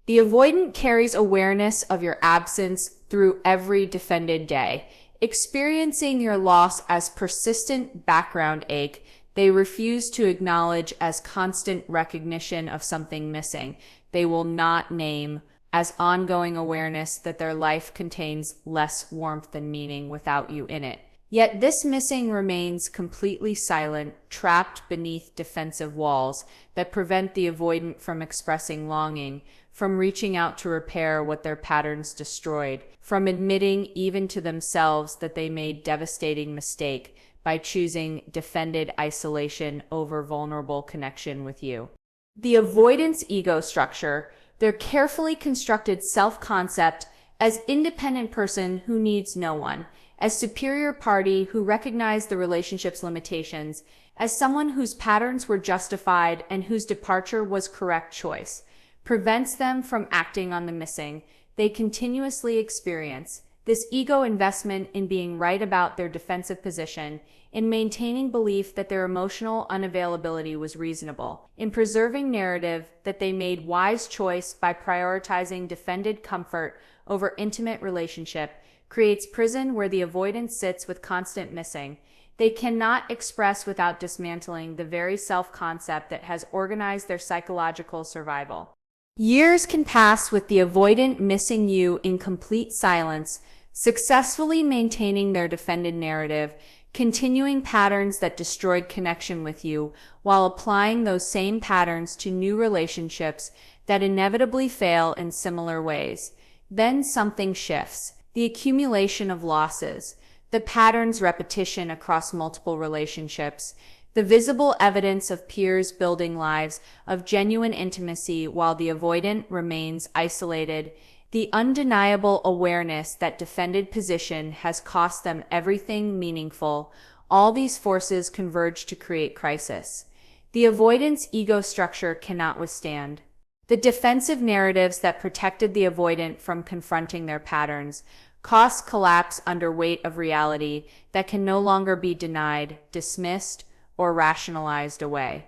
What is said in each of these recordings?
The avoidant carries awareness of your absence through every defended day. Experiencing your loss as persistent background ache, they refuse to acknowledge as constant recognition of something missing. They will not name as ongoing awareness that their life contains less warmth and meaning without you in it. Yet this missing remains completely silent, trapped beneath defensive walls that prevent the avoidant from expressing longing, from reaching out to repair what their patterns destroyed, from admitting even to themselves that they made devastating mistake by choosing defended isolation over vulnerable connection with you. The avoidance ego structure, their carefully constructed self-concept as independent person who needs no one, as superior party who recognized the relationship's limitations, as someone whose patterns were justified and whose departure was correct choice, prevents them from acting on the missing they continuously experience. This ego investment in being right about their defensive position, in maintaining belief that their emotional unavailability was reasonable, in preserving narrative that they made wise choice by prioritizing defended comfort over intimate relationship, creates prison where the avoidance sits with constant missing. They cannot express without dismantling the very self-concept that has organized their psychological survival. Years can pass with the avoidant missing you in complete silence, successfully maintaining their defended narrative, continuing patterns that destroyed connection with you, while applying those same patterns to new relationships that inevitably fail in similar ways. Then something shifts. The accumulation of losses, the pattern's repetition across multiple relationships, the visible evidence of peers building lives of genuine intimacy while the avoidant remains isolated, the undeniable awareness that defended position has cost them everything meaningful, all these forces converge to create crisis. The avoidance ego structure cannot withstand. The defensive narratives that protected the avoidant from confronting their patterns, costs collapse under weight of reality that can no longer be denied, dismissed, or rationalized away.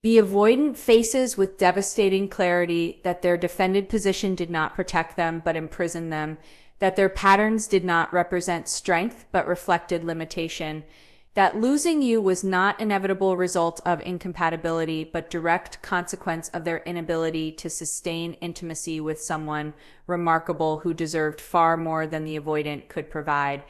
The avoidant faces with devastating clarity that their defended position did not protect them but imprisoned them, that their patterns did not represent strength but reflected limitation, that losing you was not an inevitable result of incompatibility but direct consequence of their inability to sustain intimacy with someone remarkable who deserved far more than the avoidant could provide.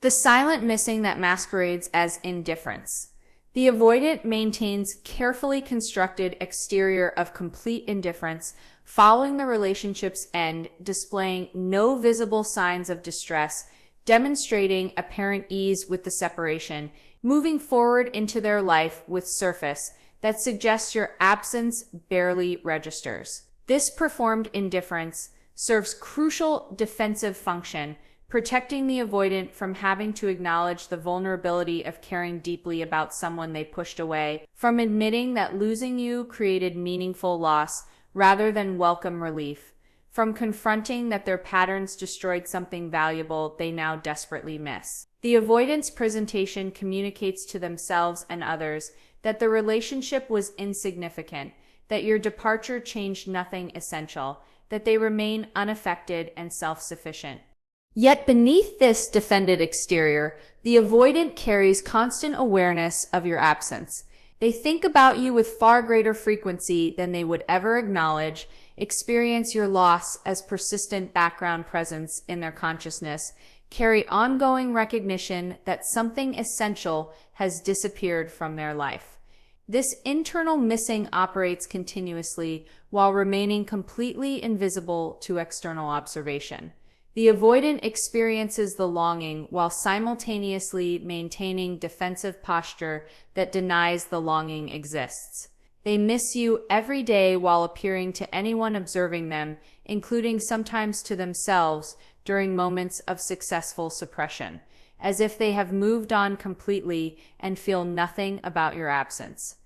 The silent missing that masquerades as indifference. The avoidant maintains carefully constructed exterior of complete indifference, following the relationship's end, displaying no visible signs of distress, demonstrating apparent ease with the separation, moving forward into their life with surface that suggests your absence barely registers. This performed indifference serves crucial defensive function, protecting the avoidant from having to acknowledge the vulnerability of caring deeply about someone they pushed away, from admitting that losing you created meaningful loss rather than welcome relief, from confronting that their patterns destroyed something valuable they now desperately miss. The avoidance presentation communicates to themselves and others that the relationship was insignificant, that your departure changed nothing essential, that they remain unaffected and self-sufficient. Yet beneath this defended exterior, the avoidant carries constant awareness of your absence. They think about you with far greater frequency than they would ever acknowledge, experience your loss as persistent background presence in their consciousness, carry ongoing recognition that something essential has disappeared from their life. This internal missing operates continuously while remaining completely invisible to external observation. The avoidant experiences the longing while simultaneously maintaining defensive posture that denies the longing exists. They miss you every day while appearing to anyone observing them, including sometimes to themselves during moments of successful suppression, as if they have moved on completely and feel nothing about your absence.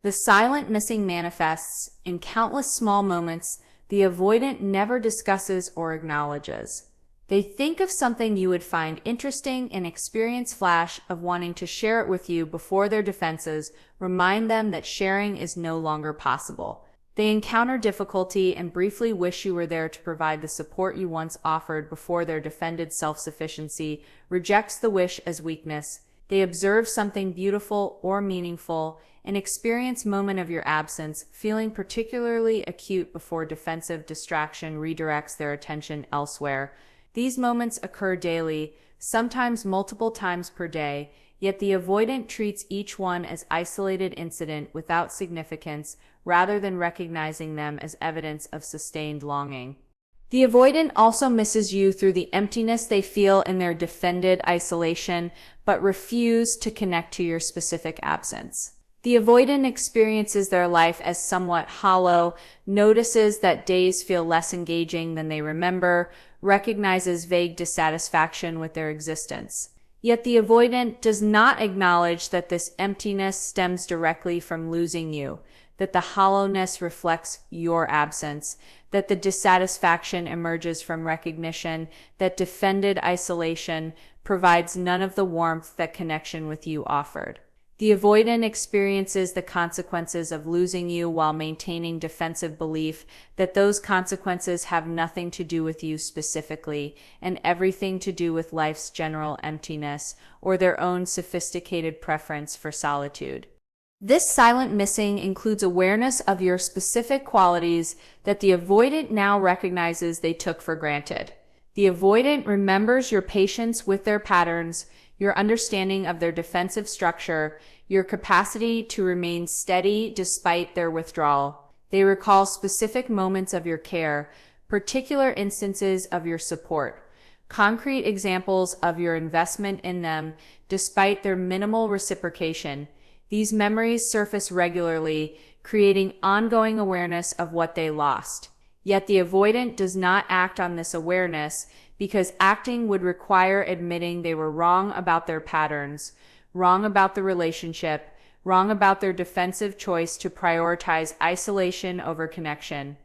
The silent missing manifests in countless small moments the avoidant never discusses or acknowledges. They think of something you would find interesting and experience flash of wanting to share it with you before their defenses remind them that sharing is no longer possible. They encounter difficulty and briefly wish you were there to provide the support you once offered before their defended self-sufficiency rejects the wish as weakness. They observe something beautiful or meaningful, an experience moment of your absence, feeling particularly acute before defensive distraction redirects their attention elsewhere. These moments occur daily, sometimes multiple times per day, yet the avoidant treats each one as isolated incident without significance, rather than recognizing them as evidence of sustained longing. The avoidant also misses you through the emptiness they feel in their defended isolation, but refuse to connect to your specific absence. The avoidant experiences their life as somewhat hollow, notices that days feel less engaging than they remember, recognizes vague dissatisfaction with their existence. Yet the avoidant does not acknowledge that this emptiness stems directly from losing you, that the hollowness reflects your absence, that the dissatisfaction emerges from recognition that defended isolation provides none of the warmth that connection with you offered. The avoidant experiences the consequences of losing you while maintaining defensive belief that those consequences have nothing to do with you specifically and everything to do with life's general emptiness or their own sophisticated preference for solitude. This silent missing includes awareness of your specific qualities that the avoidant now recognizes they took for granted. The avoidant remembers your patience with their patterns, your understanding of their defensive structure, your capacity to remain steady despite their withdrawal. They recall specific moments of your care, particular instances of your support, concrete examples of your investment in them despite their minimal reciprocation. These memories surface regularly, creating ongoing awareness of what they lost. Yet the avoidant does not act on this awareness because acting would require admitting they were wrong about their patterns, wrong about the relationship, wrong about their defensive choice to prioritize isolation over connection.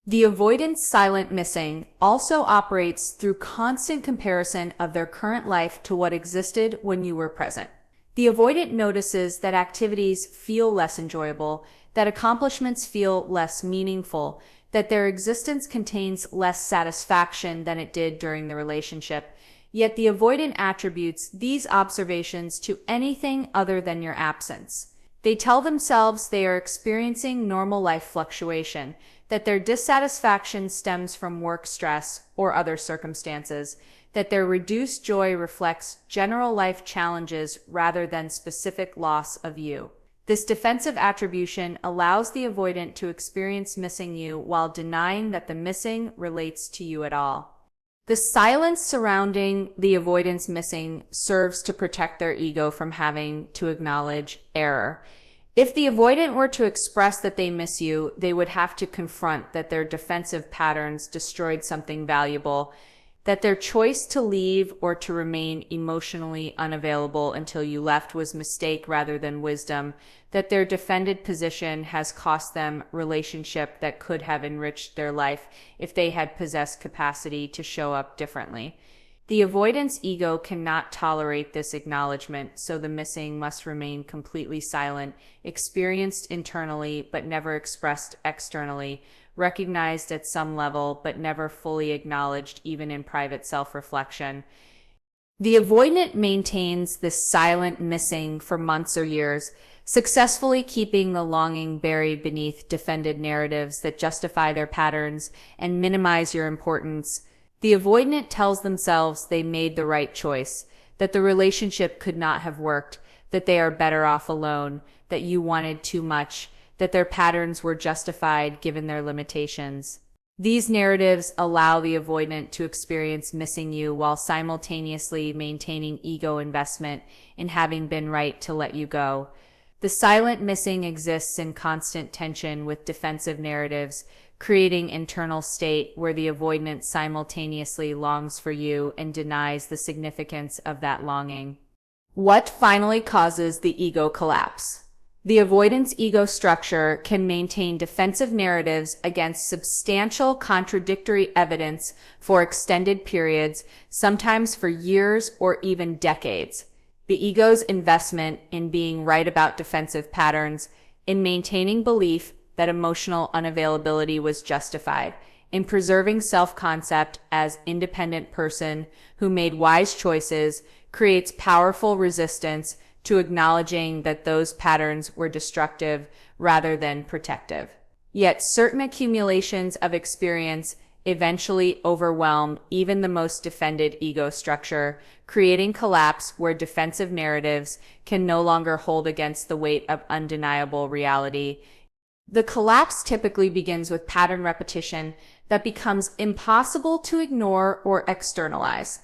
The avoidant's silent missing also operates through constant comparison of their current life to what existed when you were present. The avoidant notices that activities feel less enjoyable, that accomplishments feel less meaningful, that their existence contains less satisfaction than it did during the relationship. Yet the avoidant attributes these observations to anything other than your absence. They tell themselves they are experiencing normal life fluctuation, that their dissatisfaction stems from work stress or other circumstances, that their reduced joy reflects general life challenges rather than specific loss of you. This defensive attribution allows the avoidant to experience missing you while denying that the missing relates to you at all. The silence surrounding the avoidance missing serves to protect their ego from having to acknowledge error. If the avoidant were to express that they miss you, they would have to confront that their defensive patterns destroyed something valuable, that their choice to leave or to remain emotionally unavailable until you left was mistake rather than wisdom, that their defended position has cost them relationship that could have enriched their life if they had possessed capacity to show up differently. The avoidance ego cannot tolerate this acknowledgement, so the missing must remain completely silent, experienced internally but never expressed externally, recognized at some level but never fully acknowledged even in private self-reflection. The avoidant maintains this silent missing for months or years, successfully keeping the longing buried beneath defended narratives that justify their patterns and minimize your importance. The avoidant tells themselves they made the right choice, that the relationship could not have worked, that they are better off alone, that you wanted too much, that their patterns were justified given their limitations. These narratives allow the avoidant to experience missing you while simultaneously maintaining ego investment in having been right to let you go. The silent missing exists in constant tension with defensive narratives, creating internal state where the avoidant simultaneously longs for you and denies the significance of that longing. What finally causes the ego collapse? The avoidance ego structure can maintain defensive narratives against substantial contradictory evidence for extended periods, sometimes for years or even decades. The ego's investment in being right about defensive patterns, in maintaining belief that emotional unavailability was justified. In preserving self-concept as independent person who made wise choices creates powerful resistance to acknowledging that those patterns were destructive rather than protective. Yet certain accumulations of experience eventually overwhelm even the most defended ego structure, creating collapse where defensive narratives can no longer hold against the weight of undeniable reality. The collapse typically begins with pattern repetition that becomes impossible to ignore or externalize.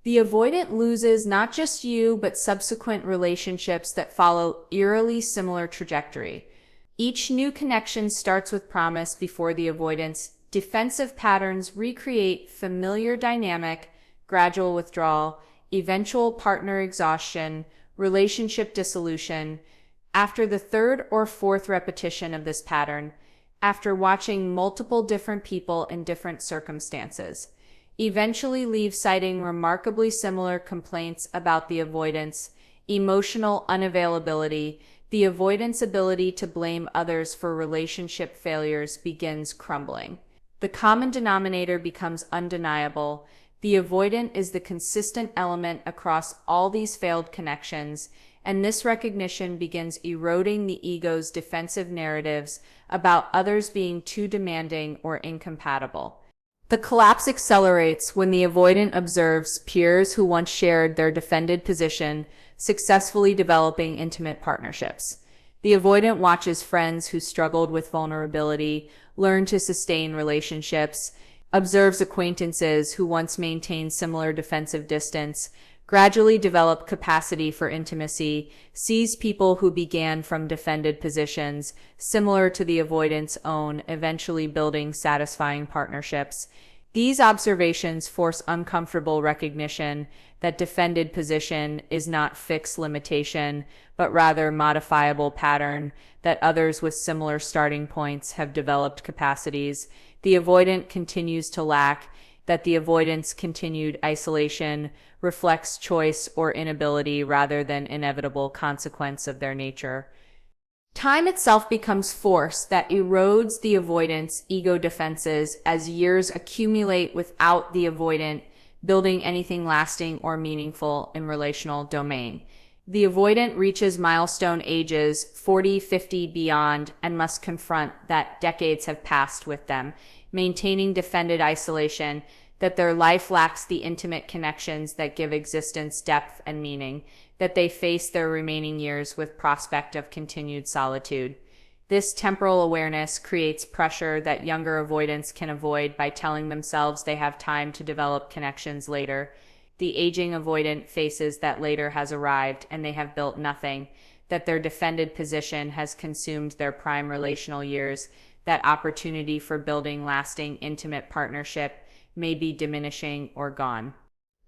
The avoidant loses not just you, but subsequent relationships that follow eerily similar trajectory. Each new connection starts with promise before the avoidance. Defensive patterns recreate familiar dynamic, gradual withdrawal, eventual partner exhaustion, relationship dissolution. After the third or fourth repetition of this pattern, after watching multiple different people in different circumstances, eventually leave citing remarkably similar complaints about the avoidance, emotional unavailability. The avoidance ability to blame others for relationship failures begins crumbling. The common denominator becomes undeniable. The avoidant is the consistent element across all these failed connections, and this recognition begins eroding the ego's defensive narratives about others being too demanding or incompatible. The collapse accelerates when the avoidant observes peers who once shared their defended position successfully developing intimate partnerships. The avoidant watches friends who struggled with vulnerability learn to sustain relationships, observes acquaintances who once maintained similar defensive distance gradually develop capacity for intimacy, sees people who began from defended positions similar to the avoidant's own, eventually building satisfying partnerships. These observations force uncomfortable recognition that defended position is not fixed limitation, but rather modifiable pattern, that others with similar starting points have developed capacities. The avoidant continues to lack, that the avoidant's continued isolation reflects choice or inability rather than inevitable consequence of their nature. Time itself becomes force that erodes the avoidant's ego defenses as years accumulate without the avoidant building anything lasting or meaningful in relational domain. The avoidant reaches milestone ages 40, 50, beyond, and must confront that decades have passed with them, maintaining defended isolation, that their life lacks the intimate connections that give existence depth and meaning, that they face their remaining years with prospect of continued solitude. This temporal awareness creates pressure that younger avoidants can avoid by telling themselves they have time to develop connections later. The aging avoidant faces that later has arrived and they have built nothing, that their defended position has consumed their prime relational years, that opportunity for building lasting intimate partnership may be diminishing or gone.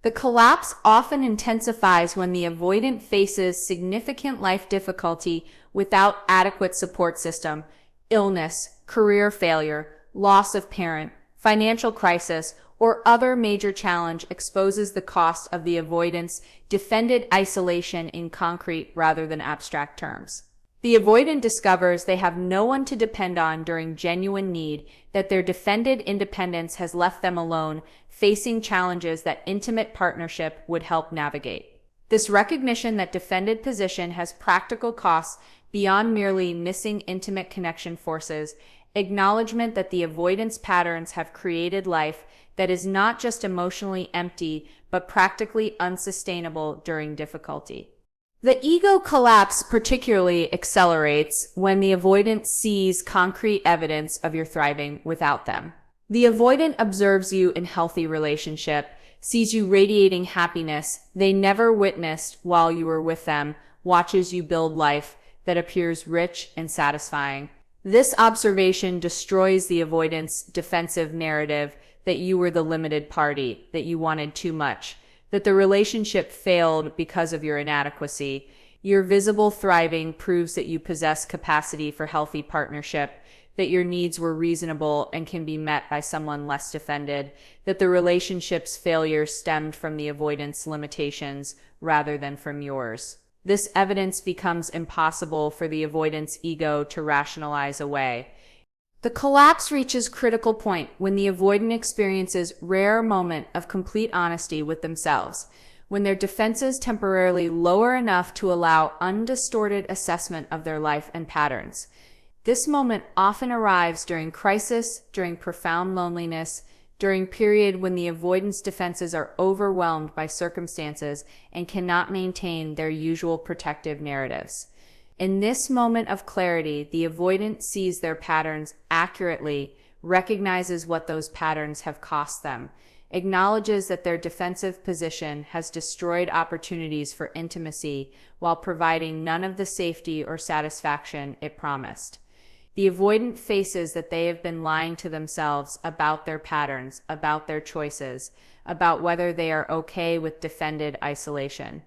The collapse often intensifies when the avoidant faces significant life difficulty without adequate support system, illness, career failure, loss of parent, financial crisis, or other major challenge exposes the cost of the avoidant's defended isolation in concrete rather than abstract terms. The avoidant discovers they have no one to depend on during genuine need, that their defended independence has left them alone, facing challenges that intimate partnership would help navigate. This recognition that defended position has practical costs beyond merely missing intimate connection forces, acknowledgement that the avoidance patterns have created life that is not just emotionally empty, but practically unsustainable during difficulty. The ego collapse particularly accelerates when the avoidant sees concrete evidence of your thriving without them. The avoidant observes you in healthy relationship, sees you radiating happiness they never witnessed while you were with them, watches you build life that appears rich and satisfying. This observation destroys the avoidant's defensive narrative that you were the limited party, that you wanted too much, that the relationship failed because of your inadequacy. Your visible thriving proves that you possess capacity for healthy partnership, that your needs were reasonable and can be met by someone less defended, that the relationship's failure stemmed from the avoidance limitations rather than from yours. This evidence becomes impossible for the avoidance ego to rationalize away. The collapse reaches critical point when the avoidant experiences rare moment of complete honesty with themselves, when their defenses temporarily lower enough to allow undistorted assessment of their life and patterns. This moment often arrives during crisis, during profound loneliness, during period when the avoidance defenses are overwhelmed by circumstances and cannot maintain their usual protective narratives. In this moment of clarity, the avoidant sees their patterns accurately, recognizes what those patterns have cost them, acknowledges that their defensive position has destroyed opportunities for intimacy while providing none of the safety or satisfaction it promised. The avoidant faces that they have been lying to themselves about their patterns, about their choices, about whether they are okay with defended isolation.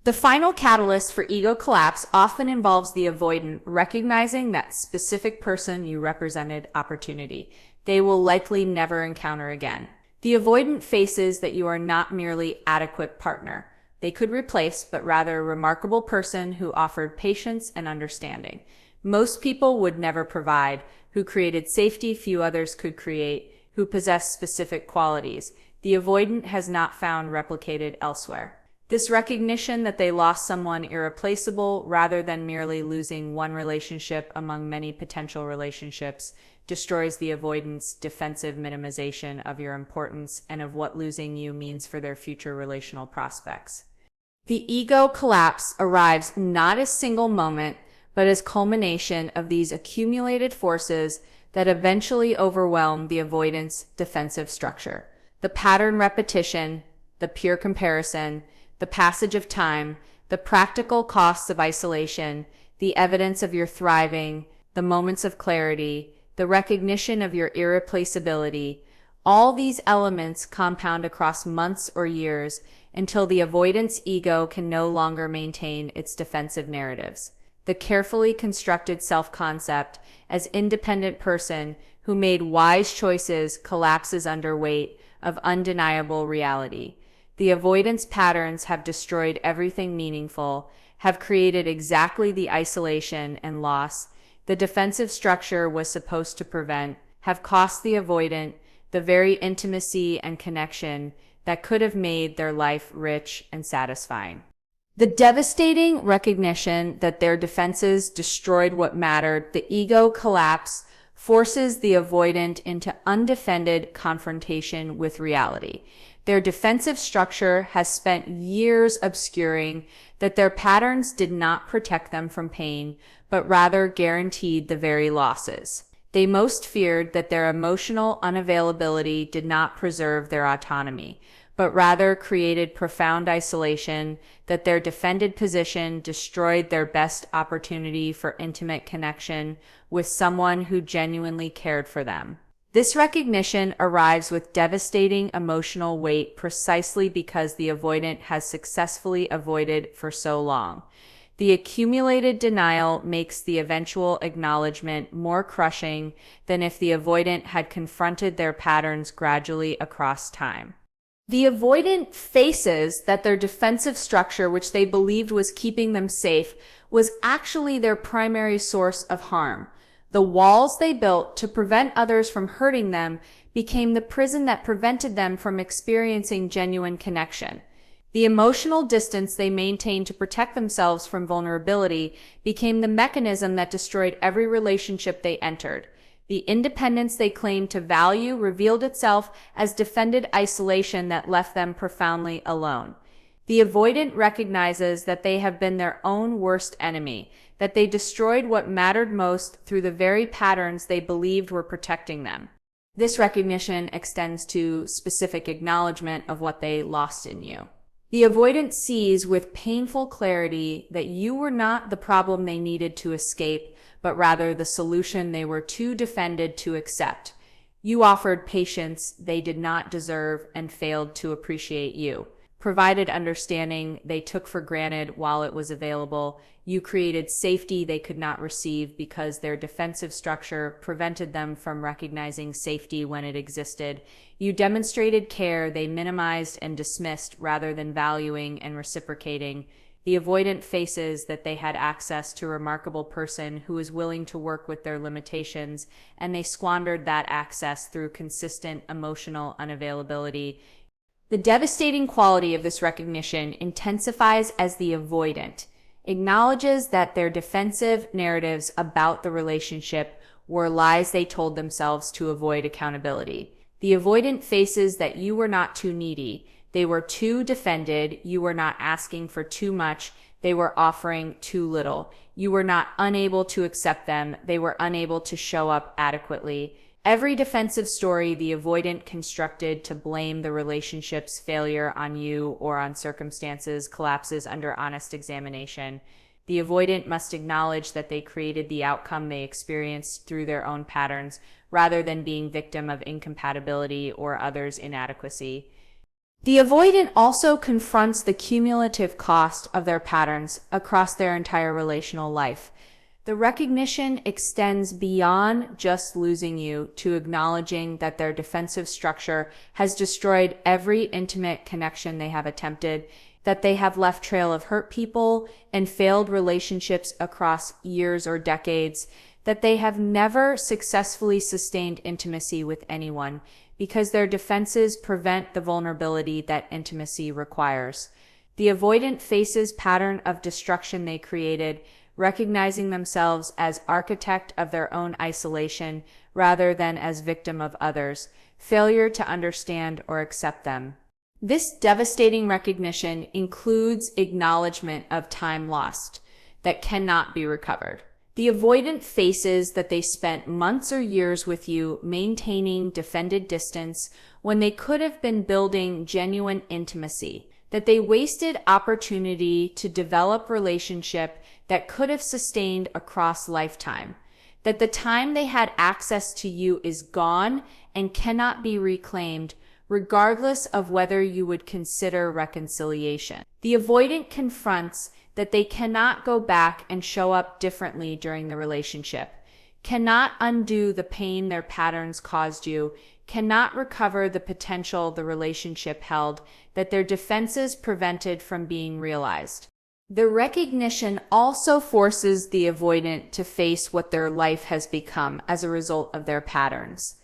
The final catalyst for ego collapse often involves the avoidant recognizing that specific person you represented opportunity they will likely never encounter again. The avoidant faces that you are not merely adequate partner they could replace, but rather a remarkable person who offered patience and understanding. Most people would never provide, who created safety few others could create, who possess specific qualities the avoidant has not found replicated elsewhere. This recognition that they lost someone irreplaceable rather than merely losing one relationship among many potential relationships destroys the avoidant's defensive minimization of your importance and of what losing you means for their future relational prospects. The ego collapse arrives not as single moment, but as culmination of these accumulated forces that eventually overwhelm the avoidance defensive structure. The pattern repetition, the peer comparison, the passage of time, the practical costs of isolation, the evidence of your thriving, the moments of clarity, the recognition of your irreplaceability, all these elements compound across months or years until the avoidance ego can no longer maintain its defensive narratives. The carefully constructed self-concept as independent person who made wise choices collapses under weight of undeniable reality. The avoidance patterns have destroyed everything meaningful, have created exactly the isolation and loss the defensive structure was supposed to prevent, have cost the avoidant the very intimacy and connection that could have made their life rich and satisfying. The devastating recognition that their defenses destroyed what mattered, the ego collapse, forces the avoidant into undefended confrontation with reality. Their defensive structure has spent years obscuring that their patterns did not protect them from pain, but rather guaranteed the very losses. They most feared that their emotional unavailability did not preserve their autonomy, but rather created profound isolation, that their defended position destroyed their best opportunity for intimate connection with someone who genuinely cared for them. This recognition arrives with devastating emotional weight precisely because the avoidant has successfully avoided for so long. The accumulated denial makes the eventual acknowledgement more crushing than if the avoidant had confronted their patterns gradually across time. The avoidant faces that their defensive structure, which they believed was keeping them safe, was actually their primary source of harm. The walls they built to prevent others from hurting them became the prison that prevented them from experiencing genuine connection. The emotional distance they maintained to protect themselves from vulnerability became the mechanism that destroyed every relationship they entered. The independence they claimed to value revealed itself as defended isolation that left them profoundly alone. The avoidant recognizes that they have been their own worst enemy, that they destroyed what mattered most through the very patterns they believed were protecting them. This recognition extends to specific acknowledgement of what they lost in you. The avoidant sees with painful clarity that you were not the problem they needed to escape, but rather the solution they were too defended to accept. You offered patience they did not deserve and failed to appreciate you. Provided understanding they took for granted while it was available. You created safety they could not receive because their defensive structure prevented them from recognizing safety when it existed. You demonstrated care they minimized and dismissed rather than valuing and reciprocating. The avoidant faces that they had access to a remarkable person who was willing to work with their limitations, and they squandered that access through consistent emotional unavailability. The devastating quality of this recognition intensifies as the avoidant acknowledges that their defensive narratives about the relationship were lies they told themselves to avoid accountability. The avoidant faces that you were not too needy. They were too defended. You were not asking for too much. They were offering too little. You were not unable to accept them. They were unable to show up adequately. Every defensive story the avoidant constructed to blame the relationship's failure on you or on circumstances collapses under honest examination. The avoidant must acknowledge that they created the outcome they experienced through their own patterns, rather than being victim of incompatibility or others' inadequacy. The avoidant also confronts the cumulative cost of their patterns across their entire relational life. The recognition extends beyond just losing you to acknowledging that their defensive structure has destroyed every intimate connection they have attempted, that they have left trail of hurt people and failed relationships across years or decades, that they have never successfully sustained intimacy with anyone because their defenses prevent the vulnerability that intimacy requires. The avoidant faces pattern of destruction they created, recognizing themselves as architect of their own isolation rather than as victim of others' failure to understand or accept them. This devastating recognition includes acknowledgement of time lost that cannot be recovered. The avoidant faces that they spent months or years with you maintaining defended distance when they could have been building genuine intimacy, that they wasted opportunity to develop relationship that could have sustained across lifetime, that the time they had access to you is gone and cannot be reclaimed, regardless of whether you would consider reconciliation. The avoidant confronts that they cannot go back and show up differently during the relationship, cannot undo the pain their patterns caused you, cannot recover the potential the relationship held, that their defenses prevented from being realized. The recognition also forces the avoidant to face what their life has become as a result of their patterns.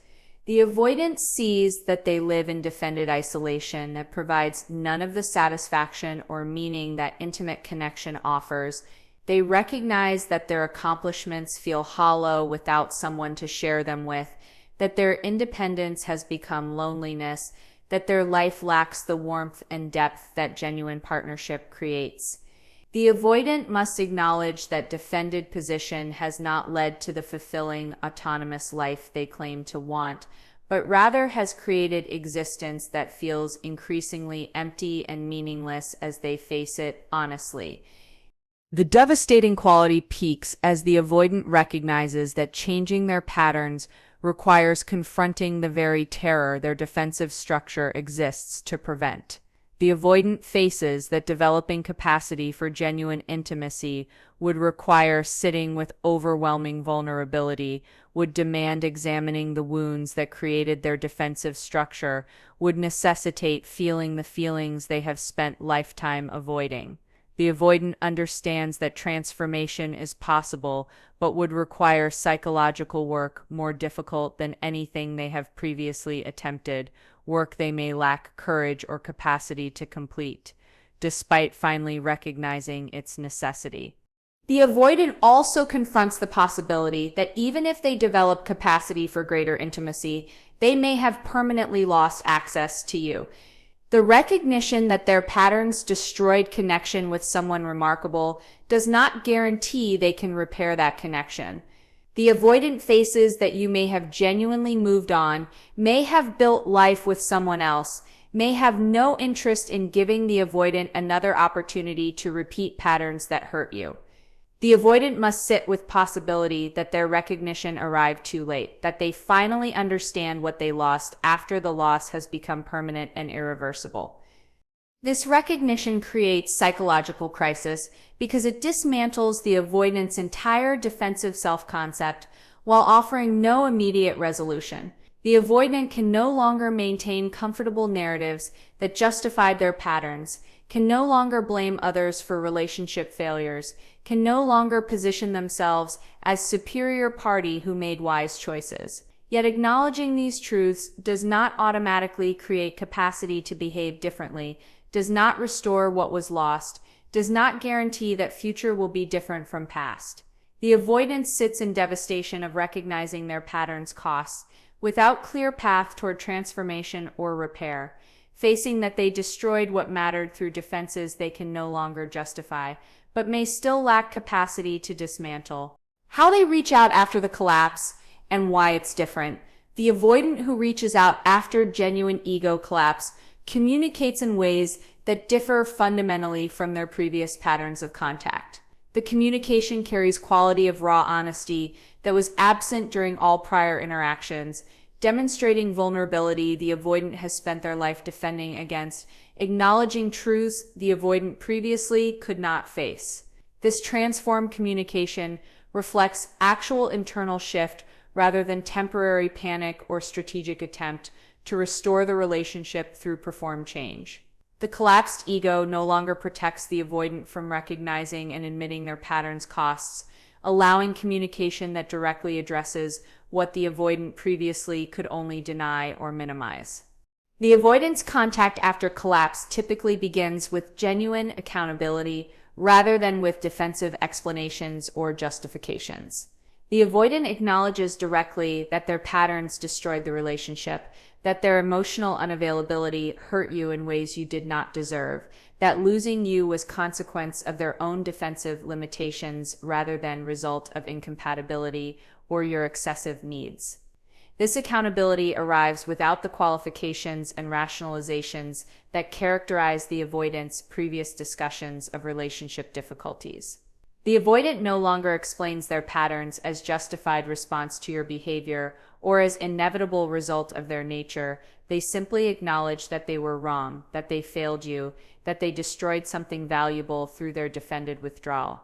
The avoidant sees that they live in defended isolation that provides none of the satisfaction or meaning that intimate connection offers. They recognize that their accomplishments feel hollow without someone to share them with, that their independence has become loneliness, that their life lacks the warmth and depth that genuine partnership creates. The avoidant must acknowledge that defended position has not led to the fulfilling, autonomous life they claim to want, but rather has created existence that feels increasingly empty and meaningless as they face it honestly. The devastating quality peaks as the avoidant recognizes that changing their patterns requires confronting the very terror their defensive structure exists to prevent. The avoidant faces that developing capacity for genuine intimacy would require sitting with overwhelming vulnerability, would demand examining the wounds that created their defensive structure, would necessitate feeling the feelings they have spent lifetime avoiding. The avoidant understands that transformation is possible, but would require psychological work more difficult than anything they have previously attempted, work they may lack courage or capacity to complete, despite finally recognizing its necessity. The avoidant also confronts the possibility that even if they develop capacity for greater intimacy, they may have permanently lost access to you. The recognition that their patterns destroyed connection with someone remarkable does not guarantee they can repair that connection. The avoidant faces that you may have genuinely moved on, may have built life with someone else, may have no interest in giving the avoidant another opportunity to repeat patterns that hurt you. The avoidant must sit with possibility that their recognition arrived too late, that they finally understand what they lost after the loss has become permanent and irreversible. This recognition creates psychological crisis because it dismantles the avoidant's entire defensive self-concept while offering no immediate resolution. The avoidant can no longer maintain comfortable narratives that justified their patterns, can no longer blame others for relationship failures, can no longer position themselves as superior party who made wise choices. Yet acknowledging these truths does not automatically create capacity to behave differently, does not restore what was lost, does not guarantee that future will be different from past. The avoidance sits in devastation of recognizing their pattern's costs, without clear path toward transformation or repair, facing that they destroyed what mattered through defenses they can no longer justify, but may still lack capacity to dismantle. How they reach out after the collapse and why it's different. The avoidant who reaches out after genuine ego collapse communicates in ways that differ fundamentally from their previous patterns of contact. The communication carries quality of raw honesty that was absent during all prior interactions, demonstrating vulnerability the avoidant has spent their life defending against, acknowledging truths the avoidant previously could not face. This transformed communication reflects actual internal shift rather than temporary panic or strategic attempt to restore the relationship through performed change. The collapsed ego no longer protects the avoidant from recognizing and admitting their pattern's costs, allowing communication that directly addresses what the avoidant previously could only deny or minimize. The avoidance contact after collapse typically begins with genuine accountability rather than with defensive explanations or justifications. The avoidant acknowledges directly that their patterns destroyed the relationship, that their emotional unavailability hurt you in ways you did not deserve, that losing you was consequence of their own defensive limitations rather than result of incompatibility or your excessive needs. This accountability arrives without the qualifications and rationalizations that characterize the avoidant's previous discussions of relationship difficulties. The avoidant no longer explains their patterns as justified response to your behavior or as inevitable result of their nature. They simply acknowledge that they were wrong, that they failed you, that they destroyed something valuable through their defended withdrawal.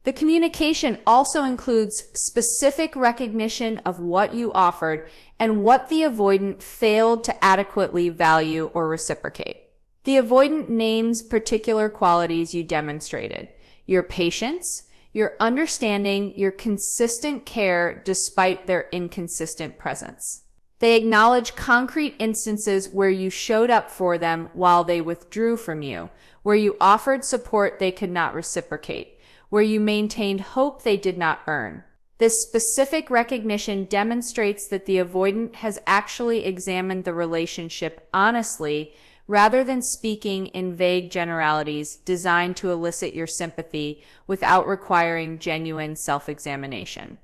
The communication also includes specific recognition of what you offered and what the avoidant failed to adequately value or reciprocate. The avoidant names particular qualities you demonstrated: your patience, your understanding, your consistent care despite their inconsistent presence. They acknowledge concrete instances where you showed up for them while they withdrew from you, where you offered support they could not reciprocate, where you maintained hope they did not earn. This specific recognition demonstrates that the avoidant has actually examined the relationship honestly, rather than speaking in vague generalities designed to elicit your sympathy without requiring genuine self-examination.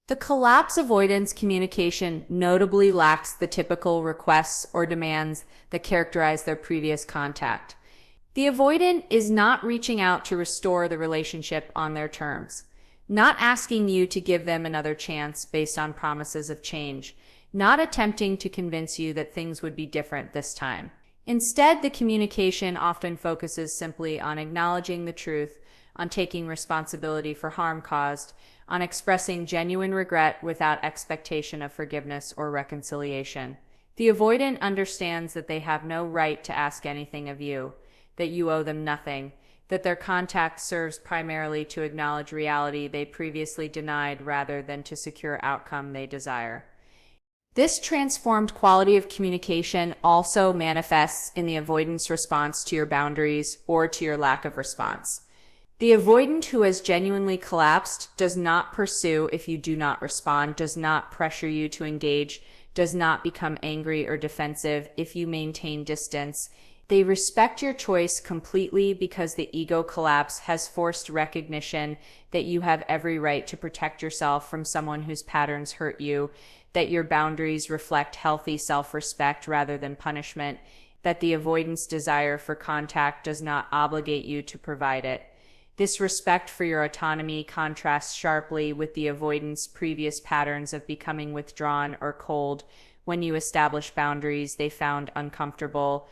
The collapse avoidance communication notably lacks the typical requests or demands that characterize their previous contact. The avoidant is not reaching out to restore the relationship on their terms, not asking you to give them another chance based on promises of change, not attempting to convince you that things would be different this time. Instead, the communication often focuses simply on acknowledging the truth, on taking responsibility for harm caused, on expressing genuine regret without expectation of forgiveness or reconciliation. The avoidant understands that they have no right to ask anything of you, that you owe them nothing, that their contact serves primarily to acknowledge reality they previously denied rather than to secure outcome they desire. This transformed quality of communication also manifests in the avoidance response to your boundaries or to your lack of response. The avoidant who has genuinely collapsed does not pursue if you do not respond, does not pressure you to engage, does not become angry or defensive if you maintain distance. They respect your choice completely because the ego collapse has forced recognition that you have every right to protect yourself from someone whose patterns hurt you, that your boundaries reflect healthy self-respect rather than punishment, that the avoidance desire for contact does not obligate you to provide it. This respect for your autonomy contrasts sharply with the avoidance previous patterns of becoming withdrawn or cold when you establish boundaries they found uncomfortable.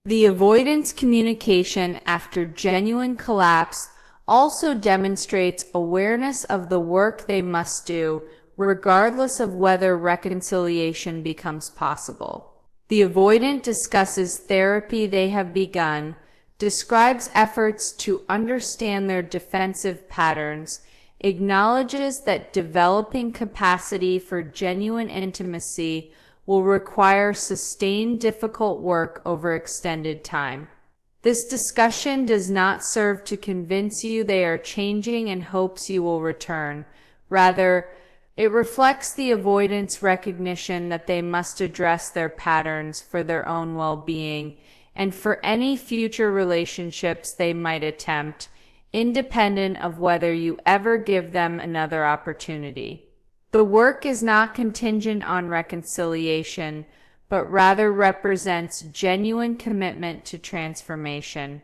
The avoidance communication after genuine collapse also demonstrates awareness of the work they must do regardless of whether reconciliation becomes possible. The avoidant discusses therapy they have begun, describes efforts to understand their defensive patterns, acknowledges that developing capacity for genuine intimacy will require sustained difficult work over extended time. This discussion does not serve to convince you they are changing and hopes you will return. Rather, it reflects the avoidance recognition that they must address their patterns for their own well-being and for any future relationships they might attempt, independent of whether you ever give them another opportunity. The work is not contingent on reconciliation, but rather represents genuine commitment to transformation.